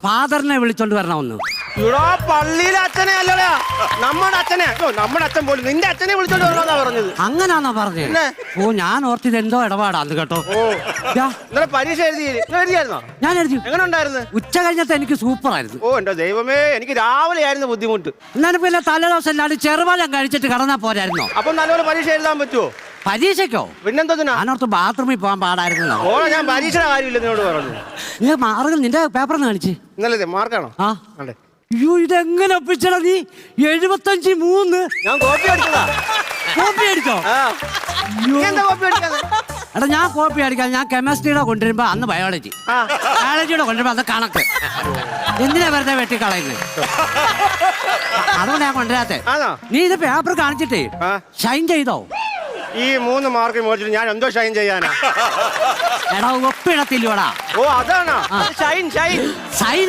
ഫാദറിനെ വിളിച്ചോണ്ട് വരണമെന്ന്. ഇവിടെ പള്ളിയിലെ അച്ഛനെ അല്ലടാ, നമ്മുടെ അച്ഛനെ. നമ്മുടെ അച്ഛൻ പോലും നിന്റെ അച്ഛനെ വിളിച്ചോണ്ട് വരണമെന്നാ പറഞ്ഞത്. അങ്ങനാണോ പറഞ്ഞത്? ഓ, ഞാൻ ഓർത്തിത് എന്തോ ഇടപാടാന്ന് കേട്ടോ. ഇന്നലെ പരീക്ഷ എഴുതിയായിരുന്നോ? ഞാൻ എഴുതി. എങ്ങനെ ഉണ്ടായിരുന്നു? ഉച്ച കഴിഞ്ഞത്തെ എനിക്ക് സൂപ്പർ ആയിരുന്നു. ഓ എന്റെ ദൈവമേ, എനിക്ക് രാവിലെ ആയിരുന്നു ബുദ്ധിമുട്ട്. എന്നാലും പിന്നെ തലേദിവസം എല്ലാവരും ചെറുപാലം കഴിച്ചിട്ട് കടന്നാ പോരായിരുന്നോ? അപ്പൊ നല്ലപോലെ പരീക്ഷ എഴുതാൻ പറ്റുമോ? പരീക്ഷയ്ക്കോ? പിന്നെന്തോ ഞാനോർത്ത് ബാത്റൂമിൽ പോകാൻ പാടായിരുന്നു. ഓ, ഞാൻ പരീക്ഷയുടെ കാര്യമില്ല നിന്നോട് പറഞ്ഞു. നീ മാർഗം നിന്റെ പേപ്പർ ഒന്ന് കാണിച്ച്. ഇന്നലെ മാർക്കാണോ? ആ, അതെ. അയ്യോ, ഇതെങ്ങനെ ഒപ്പിച്ചടാ നീ? 75-3. ഞാൻ കോപ്പി അടിച്ചതാ. കോപ്പി അടിച്ചോ? എന്താ കോപ്പി അടിക്കാതെ? എടാ, ഞാൻ കോപ്പി അടിക്കാൻ ഞാൻ കെമിസ്ട്രിയുടെ കൊണ്ടുവരുമ്പോ അന്ന് ബയോളജിയുടെ കൊണ്ടുവരുമ്പോ അത് കണക്ക്. എന്തിനാ വെറുതെ വെട്ടിക്കളയുന്നത്? അതുകൊണ്ട് ഞാൻ കൊണ്ടുവരാത്തെ. നീ ഇത് പേപ്പർ കാണിച്ചിട്ടേ ഷൈൻ ചെയ്തോ? ഈ 3 മാർക്ക് മേടിച്ചിട്ട് ഞാൻ എന്തോ ഷൈൻ ചെയ്യാനാ? എടാ, ഒപ്പിടത്തില്ലോടാ. ഓ, അതാണോ ഷൈൻ? ഷൈൻ ഷൈൻ